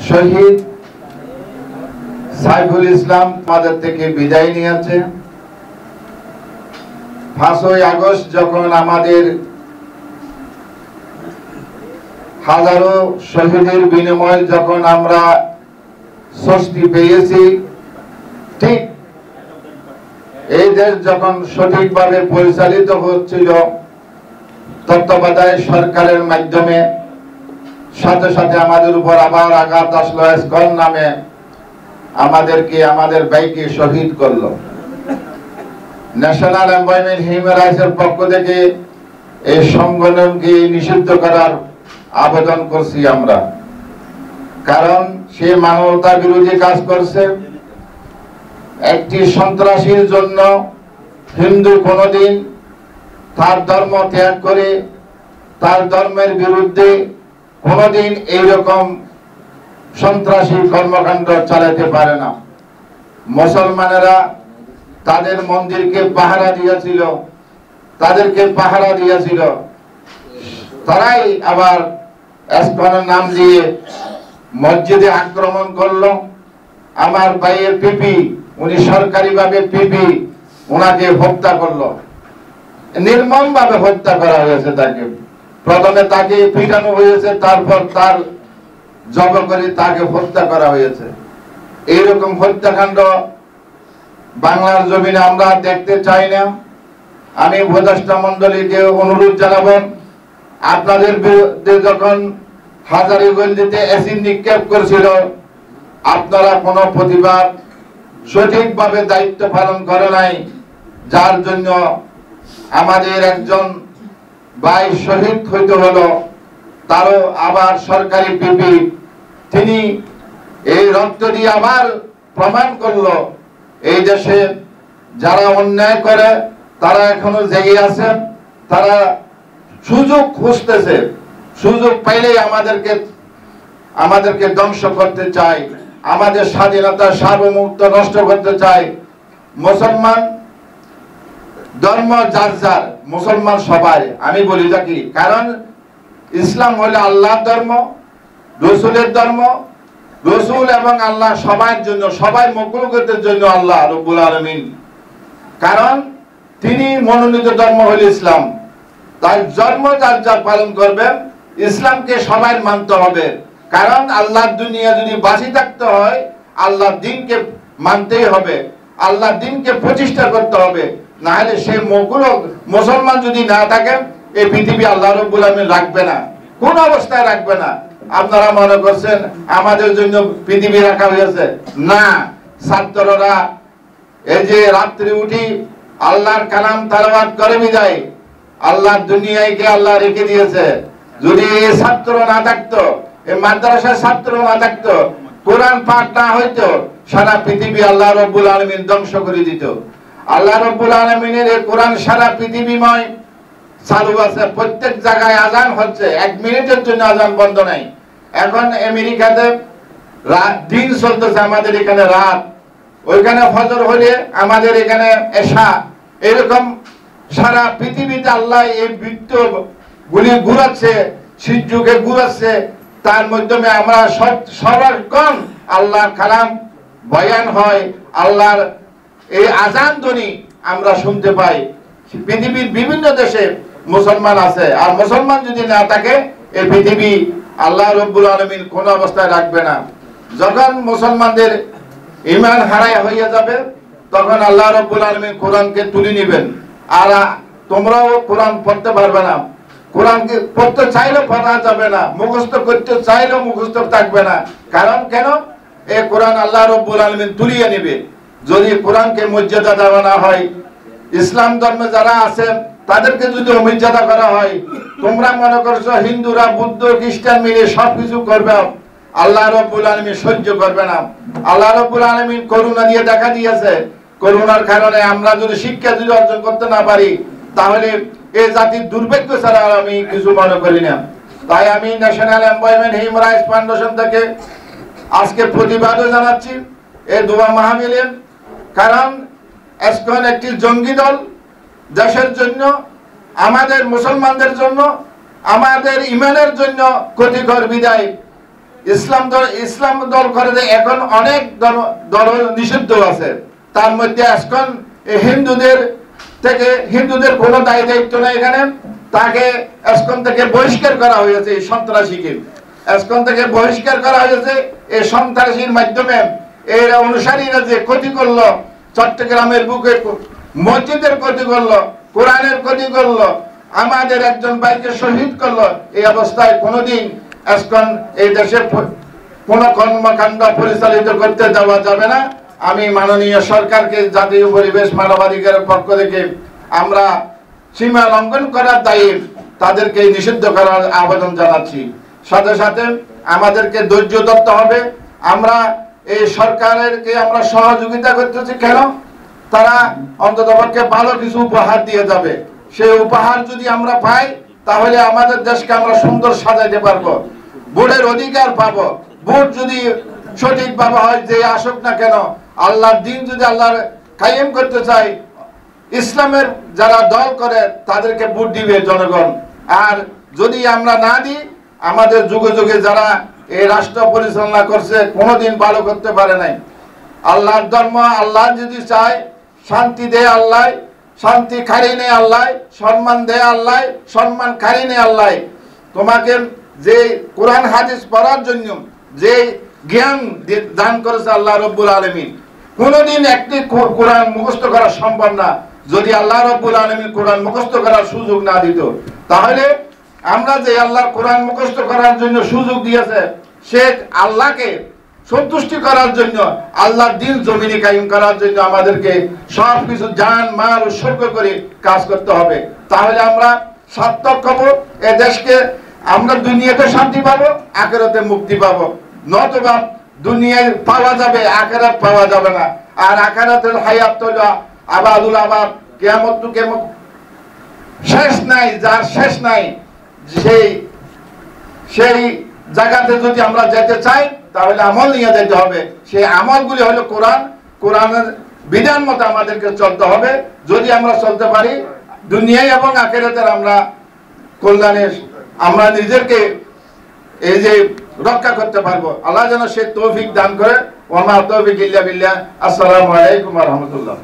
শহীদ সাইফুল ইসলাম আমাদের থেকে বিদায় নিয়েছে। 5ই আগস্ট যখন আমাদের হাজারো শহীদের বিনিময়ে যখন আমরা স্বস্তি পেয়েছি, ঠিক এই দেশ যখন সঠিকভাবে পরিচালিত হচ্ছিল তত্ত্বাবধায়ক সরকারের মাধ্যমে, সাথে সাথে আমাদের উপর আবার আঘাত আসলো। এসকন নামে আমাদের ভাইকে শহীদ করলো। ন্যাশনাল এনভায়রনমেন্ট হিউম্যান রাইটসের পক্ষ থেকে এই সংগঠনকে নিষিদ্ধ করার আবেদন করছি আমরা, কারণ সে মানবতা বিরোধী কাজ করছে। একটি সন্ত্রাসীর জন্য হিন্দু কোনদিন তার ধর্ম ত্যাগ করে তার ধর্মের বিরুদ্ধে কোনদিন এইরকম সন্ত্রাসী কর্মকাণ্ড চালাতে পারে না। মুসলমানেরা তাদের মন্দিরকে পাহারা দিয়েছিল, তারাই আবার এসকনের নাম দিয়ে মসজিদে আক্রমণ করলো। আমার ভাইয়ের পিপি, উনি সরকারিভাবে পিপি, ওনাকে হত্যা করলো, নির্মম ভাবে হত্যা করা হয়েছে। তাকে প্রথমে তাকে পিটানো হয়েছে, তারপর তার জব করে তাকে হত্যা করা হয়েছে। এইরকম হত্যাকাণ্ড বাংলার জমিনে আমরা দেখতে চাই না। আমি উপদেষ্টা মন্ডলীকে অনুরোধ জানাবো, আপনাদের বিরুদ্ধে যখন হাজারীগঞ্জে অ্যাসিড নিক্ষেপ করেছিল, আপনারা কোনো প্রতিবাদ সঠিকভাবে দায়িত্ব পালন করে নাই, যার জন্য আমাদের একজন ভাই শহীদ হইতে হলো। তারও আবার সরকারি পিপি, তিনি এই রক্ত দিয়ে আবার প্রমাণ করলো এই দেশে যারা অন্যায় করে তারা এখনো জেগে আছে, তারা সুযোগ খুঁজতেছে, সুযোগ পাইলেই আমাদেরকে ধ্বংস করতে চায়, আমাদের স্বাধীনতা সার্বভৌমত্ব নষ্ট করতে চায়। মুসলমান ধর্ম যার যার, মুসলমান সবাই, আমি বলি থাকি, কারণ ইসলাম হলো আল্লাহর ধর্ম, রসুলের ধর্ম। রসুল এবং আল্লাহ সবার জন্য, সবাই মখলুকাতের জন্য আল্লাহ রব্বুল আলামিন, কারণ তিনি মনোনীত ধর্ম হলো ইসলাম। তাই ধর্ম যার যার পালন করবেন, ইসলামকে সবাই মানতে হবে, কারণ আল্লাহর দুনিয়া যদি বাঁচি থাকতে হয় আল্লাহর দ্বীনকে মানতেই হবে, আল্লাহর দ্বীনকে প্রতিষ্ঠা করতে হবে। না হলে সে মুসলমান যদি না থাকে, এই পৃথিবী আল্লাহ রাব্বুল আলামিন রাখবে না, কোন অবস্থায় রাখবে না। আপনারা মনে করছেন আমাদের জন্য পৃথিবী রাখা হয়েছে? না, ছাত্ররা এই যে রাত্রি উঠি আল্লাহর কালাম তেলাওয়াত করে বিদায় আল্লাহর দুনিয়াকে আল্লাহ রেখে দিয়েছে। যদি এই ছাত্র না থাকতো, এই মাদ্রাসার ছাত্র না থাকতো, কোরআন পাঠ না হইতো, সারা পৃথিবী আল্লাহ রাব্বুল আলামিন ধ্বংস করে দিত। আল্লাহ রাব্বুল আলামিনের এই কোরআন সারা পৃথিবীময় চালু আছে, প্রত্যেক জায়গায় আজান হচ্ছে, 1 মিনিটের জন্য আজান বন্ধ নাই। এখন আমেরিকাতে দিন চলতেছে, আমাদের এখানে রাত, ওইখানে ফজর হলে আমাদের এখানে এশা। এরকম সারা পৃথিবীতে আল্লাহ এই বৃত্ত গুলি ঘুরাচ্ছে, সূর্যকে ঘুরাচ্ছে, তার মাধ্যমে আমরা সর্বক্ষণ আল্লাহর কালাম বয়ান হয়, আল্লাহর এই আজান ধ্বনি আমরা শুনতে পাই। পৃথিবীর বিভিন্ন দেশে মুসলমান আছে, আর মুসলমান যদি না থাকে এই পৃথিবী আল্লাহ রাব্বুল আলামিন কোন অবস্থায় রাখবে না। যখন মুসলমানদের ঈমান হারায় হয়ে যাবে, তখন আল্লাহ রাব্বুল আলামিন কোরআনকে তুলে নেবেন, আর তোমরাও কোরআন পড়তে পারবে না। কোরআনকে পড়তে চাইলেও পড়া যাবে না, মুখস্থ করতে চাইলেও মুখস্থ থাকবে না। কারণ কেন? এই কোরআন আল্লাহ রাব্বুল আলামিন তুলিয়ে নেবে। যদি কোরআনকে মর্যাদা দেওয়া না হয়, ইসলাম ধর্মে যারা আছেন তাদেরকে যদি অমর্যাদা করা হয়, তোমরা মনে করছো হিন্দুরা বুদ্ধ খ্রিস্টান মিলে সবকিছু করবে, আল্লাহ রাব্বুল আলামিন সহ্য করবে না। আল্লাহ রাব্বুল আলামিন করুণা দিয়ে দেখা দিয়েছে, করুণার কারণে আমরা যদি শিক্ষা যদি অর্জন করতে না পারি, তাহলে এই জাতির দুর্ভাগ্য ছাড়া আমি কিছু মনে করি না। তাই আমি national environment human rights foundation থেকে আজকে প্রতিবাদও জানাচ্ছি এই দোয়া মাহফিলে, কারণ এসকন একটি জঙ্গি দল, দেশের জন্য, আমাদের মুসলমানদের জন্য, আমাদের ইমানের জন্য ক্ষতিকর বিদায় ইসলাম দল করে যে এখন অনেক দল নিষিদ্ধ আছে, তার মধ্যে এখন হিন্দুদের কোনো দায় দায়িত্ব নেই এখানে, তাকে এসকন থেকে বহিষ্কার করা হয়েছে। এই সন্ত্রাসীকে এসকন থেকে বহিষ্কার করা হয়েছে। এই সন্ত্রাসীর মাধ্যমে এর অনুসারীরা যে ক্ষতি করলো, চট্টগ্রামের বুকে মসজিদের ক্ষতি করলো, কোরআনের ক্ষতি করলো, আমাদের একজন ভাইকে শহীদ করলো, এই অবস্থায় কোনোদিন এসকন এই দেশে কোন কর্মকাণ্ড পরিচালিত করতে দেওয়া যাবে না। আমি মাননীয় সরকারকে জাতীয় পরিবেশ মানবাধিকারের পক্ষ থেকে আমরা সীমা লঙ্ঘন করার দায়ে তাদেরকে নিষিদ্ধ করার আবেদন জানাচ্ছি। সাথে সাথে আমাদেরকে ধৈর্য ধরতে হবে। আমরা এই সরকারকে আমরা সহযোগিতা করতেছি কেন? তারা অন্ততপক্ষে ভালো কিছু উপহার দিয়ে যাবে। সেই উপহার যদি আমরা পাই তাহলে আমাদের দেশকে আমরা সুন্দর সাজাইতে পারবো, ভোটের অধিকার পাবো। ভোট যদি সঠিকভাবে হয়, যে আসুক না কেন, আল্লাহর দিন যদি আল্লাহর কায়েম করতে চাই, ইসলামের যারা দল করে তাদেরকে ভোট দিবে জনগণ। আর যদি আমরা না দিই, আমাদের যুগে যুগে যারা এই রাষ্ট্র পরিচালনা করছে কোনোদিন ভালো করতে পারে নাই। আল্লাহর ধর্ম আল্লাহ যদি চায়, শান্তি দেয় আল্লাহ, শান্তি খারি নেই আল্লাহ, সম্মান দেয় আল্লাহ, সম্মান খারি নেই আল্লাহ। তোমাকে যে কোরআন হাদিস পড়ার জন্য যে জ্ঞান দান করেছে আল্লাহ রব্বুল আলামিন, কোনোদিন একটি কোরআন মুখস্থ করা সম্ভব না যদি আল্লাহ রব্বুল আলামিন কোরআন মুখস্থ করার সুযোগ না দিত। তাহলে আমরা যে আল্লাহর কোরআন মুখস্থ করার জন্য সুযোগ দিয়েছে, সে আল্লাহকে সন্তুষ্টি করার জন্য, আল্লাহর দ্বীন জমিনে কায়েম করার জন্য আমাদেরকে সবকিছু জান মাল উৎসর্গ করে কাজ করতে হবে। তাহলে আমরা সার্থক হব, এ দেশকে আমরা দুনিয়াতে শান্তি পাবো, আখিরাতে মুক্তি পাবো। নতুবা দুনিয়ায় পাওয়া যাবে, আখিরাত পাওয়া যাবে না। আর আখিরাতের হায়াত হলো আবাদুল আবাদ, কিয়ামত টু কিয়ামত, শেষ নাই, যার শেষ নাই। সেই জায়গাতে যদি আমরা যেতে চাই তাহলে আমল নিয়ে যেতে হবে। সেই আমলগুলি হলো কোরআনের বিধান মতো আমাদেরকে চলতে হবে। যদি আমরা চলতে পারি, দুনিয়ায় এবং আখিরাতের আমরা কল্যাণে আমরা নিজেকে এই যে রক্ষা করতে পারবো। আল্লাহ যেন সে তৌফিক দান করে। ওয়া মা তৌফিক ইল্লা বিল্লাহ। আসসালামু আলাইকুম ওয়া রাহমাতুল্লাহ।